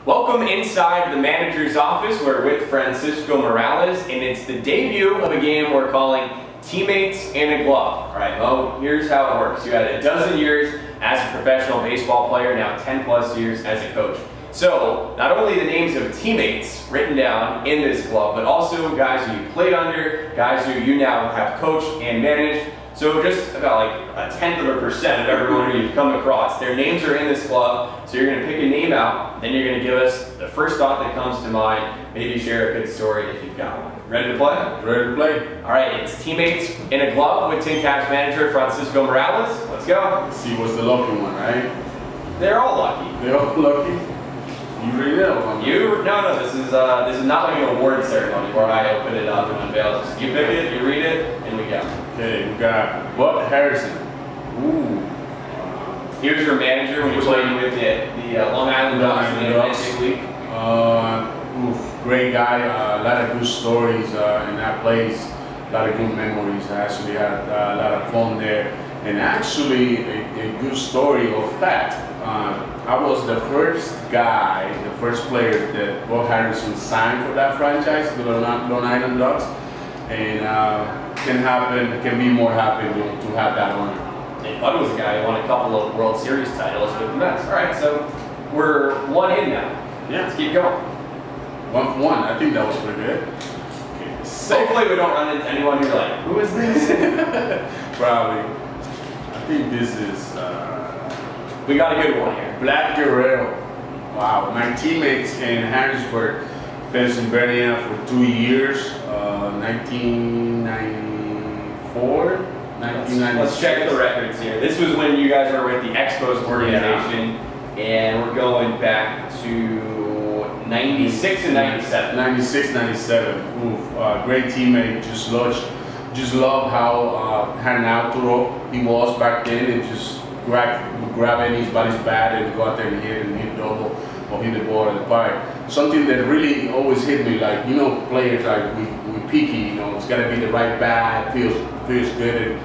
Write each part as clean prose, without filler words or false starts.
Welcome inside the manager's office. We're with Francisco Morales, and it's the debut of a game we're calling Teammates in a Glove. All right, well, here's how it works. You had a dozen years as a professional baseball player, now 10 plus years as a coach. So, not only the names of teammates written down in this glove, but also guys who you played under, guys who you now have coached and managed. So just about like 0.1% of everyone who you've come across, their names are in this glove. So you're going to pick a name out, then you're going to give us the first thought that comes to mind. Maybe share a good story if you've got one. Ready to play? Ready to play. All right, it's Teammates in a Glove with TinCaps manager Francisco Morales. Let's go. Let's see what's the lucky one, right? They're all lucky. They're all lucky? You read it? No, this is not like an award ceremony where I open it up and unveil it. You pick it, you read it, and we go. Okay, we got Bud Harrison. Ooh. Here's your manager when you played with the Long Island Ducks in the Atlantic League. Great guy. A lot of good stories in that place. A lot of good memories. I actually had a lot of fun there. And actually, a good story of fact. I was the first guy, the first player that Bud Harrison signed for that franchise, the Long Island Ducks. And can be more happy to have that honor. And Bud was a guy who won a couple of World Series titles with the Mets. All right, so we're one in now. Yeah. Let's keep going. 1 for 1. I think that was pretty good. Okay. Hopefully we don't run into anyone who's like, who is this? Probably. I think this is... we got a good one here. Black Guerrero. Wow. My teammates in Harrisburg, Pennsylvania for 2 years. 1994? 1996. Let's check the records here. This was when you guys were with the Expos organization, and we're going back to 96 and 97. 96, 97. Oof, great teammate. Just love how had an outro he was back then, and just grab anybody's bat and go out there and hit double or hit the ball at the park. Something that really always hit me, like, you know, players like we picky, you know, it's got to be the right bat, feels good. And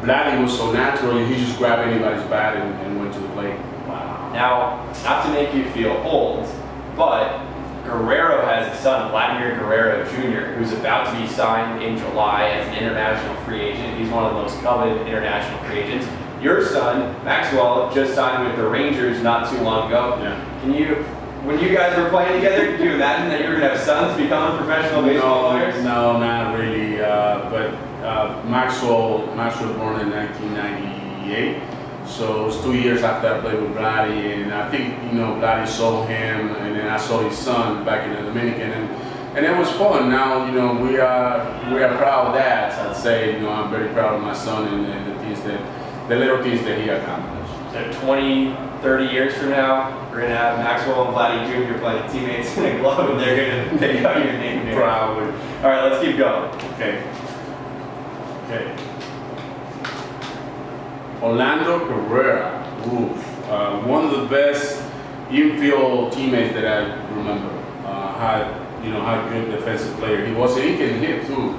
Vladdy was so natural, he just grabbed anybody's bat and went to the plate. Wow. Now, not to make you feel old, but Guerrero has a son, Vladimir Guerrero Jr., who's about to be signed in July as an international free agent. He's one of the most coveted international free agents. Your son, Maxwell, just signed with the Rangers not too long ago. Yeah. When you guys were playing together, could you imagine that you were going to have sons become professional baseball players? No, not really. But Maxwell was born in 1998, so it was 2 years after I played with Vladdy, and I think, you know, Vladdy saw him, and then I saw his son back in the Dominican, and it was fun. Now, you know, we are proud dads. I'd say, you know, I'm very proud of my son and the little things that he accomplished. So 20, 30 years from now, we're going to have Maxwell and Vladdy Jr. playing teammates in a glove, and they're going to pick out your name here. Probably. All right, let's keep going. Okay. Orlando Cabrera. Oof. One of the best infield teammates that I remember. How good defensive player he was. He can hit too.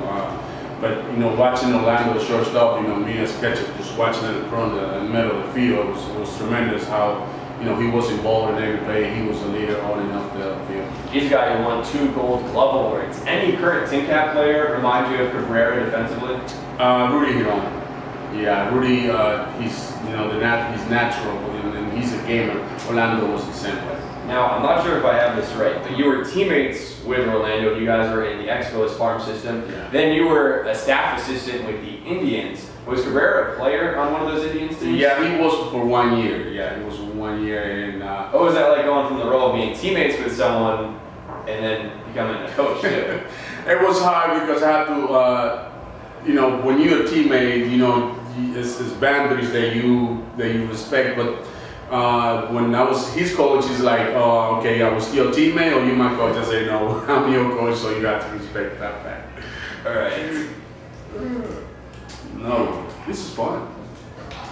But, you know, watching Orlando shortstop, you know, me as catcher, just watching it in front of the middle of the field, it was tremendous how, you know, he was involved in every play. He was a leader on and off the field. He's a guy who won 2 Gold Glove awards. Any current TinCap player remind you of Cabrera defensively? Rudy Hiron. Yeah, Rudy, he's natural, and he's a gamer. Orlando was the same way. Now, I'm not sure if I have this right, but you were teammates with Orlando. You guys were in the Expos farm system. Yeah. Then you were a staff assistant with the Indians. Was Cabrera a player on one of those Indians teams? Yeah, he was for 1 year. Yeah, he was 1 year. And what was that like, going from the role of being teammates with someone and then becoming a coach too? It was hard because I had to, you know, when you're a teammate, you know, it's boundaries that you respect. But when I was his coach, he's like, oh, okay, I was your teammate or you my coach? I say, no, I'm your coach, so you have to respect that fact. All right. No, this is fun.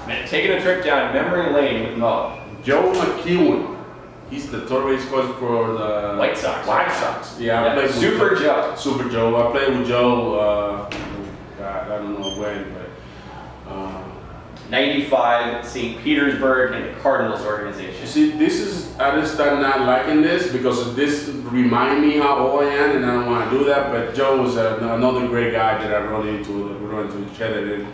Man, taking a trip down memory lane with Mo. Joe McEwen. He's the third base coach for the White Sox. Yeah, I played with Super Joe. Super Joe. I played with Joe. God, I don't know when, but '95 St. Petersburg and the Cardinals organization. See, I just start not liking this because this remind me how old I am, and I don't want to do that. But Joe was another great guy that I run into each other. And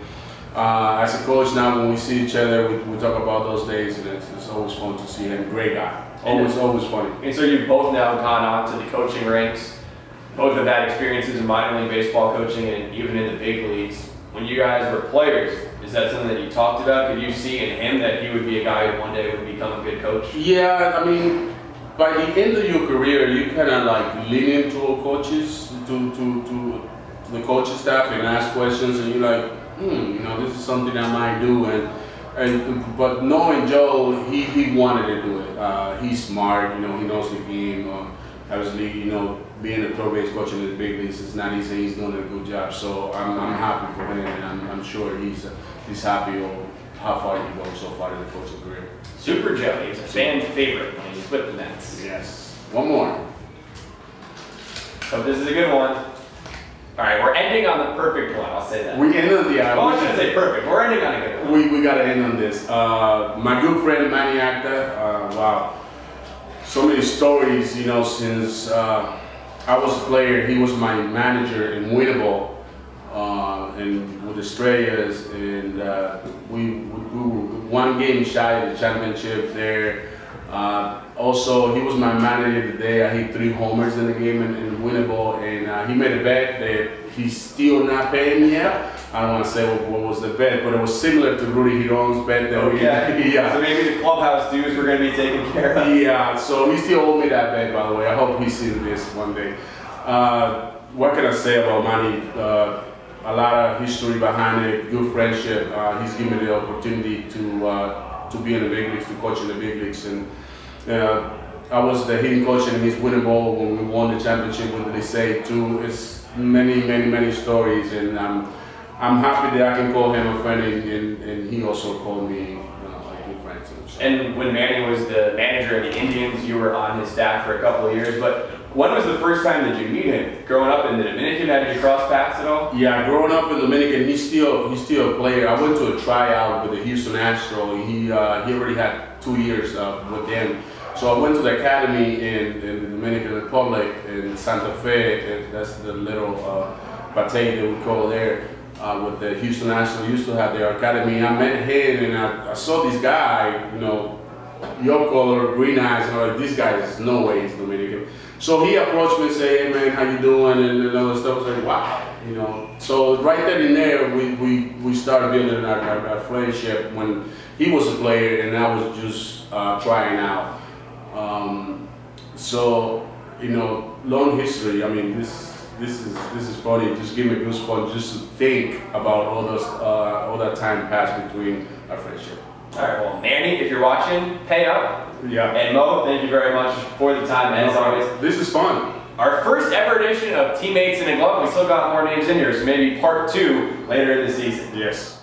as a coach now, when we see each other, we talk about those days, and it's always fun to see him. Great guy, always funny. And so you've both now gone on to the coaching ranks. Both have had experiences in minor league baseball coaching and even in the big leagues. When you guys were players, is that something that you talked about? Could you see in him that he would be a guy who one day would become a good coach? Yeah, I mean, by the end of your career, you kind of like lean into coaches, to the coaching staff and ask questions, and you're like, you know, this is something I might do. But knowing Joe, he wanted to do it. He's smart, you know, he knows the game. Obviously, you know, being a third base coach in the big leagues is not easy. He's doing a good job, so I'm happy for him, and I'm sure he's happy on how far he goes so far in the coaching career. Super Joe, he's a fan favorite when he's with the Mets. Yes. One more. So this is a good one. All right, we're ending on the perfect one. I'll say that. We end on the. Well, I shouldn't say perfect. We're ending on a good one. We gotta end on this. My good friend Manny Acta. Wow. So many stories, you know, since I was a player, he was my manager in Winnable and with Estrellas, and we were one game shy of the championship there. Also, he was my manager the day I hit 3 homers in the game in Winnable, and he made a bet that he's still not paying me yet. I don't want to say what was the bet, but it was similar to Rudy Giron's bet. Yeah. So maybe the clubhouse dues were going to be taken care of. Yeah, so he still owed me that bet, by the way. I hope he sees this one day. What can I say about Manny? A lot of history behind it, good friendship. He's given me the opportunity to be in the big leagues, to coach in the big leagues. And I was the hitting coach in his Winnable when we won the championship with the Licey too. It's many stories, and I'm happy that I can call him a friend, and he also called me a good friend too. So. And when Manny was the manager of the Indians, you were on his staff for a couple of years. But when was the first time that you meet him? Growing up in the Dominican, had you crossed paths at all? Yeah, growing up in the Dominican, he's still a player. I went to a tryout with the Houston Astros. He already had 2 years with them. So I went to the academy in the Dominican Republic in Santa Fe. That's the little batey that we call there. With the Houston Astros, used to have their academy. I met him, and I saw this guy, you know, your color, green eyes, and I'm like, this guy is no way he's Dominican. So he approached me and said, hey man, how you doing, and all that stuff. I was like, wow, you know. So right then and there, we started building our friendship when he was a player and I was just trying out. So, you know, long history. I mean, this is funny. Just give me goosebumps just to think about all that time passed between our friendship. All right, well, Manny, if you're watching, pay up. Yeah. And Mo, thank you very much for the time, as always. This is fun. Our first ever edition of Teammates in a Glove. We still got more names in here, so maybe part 2 later this season. Yes.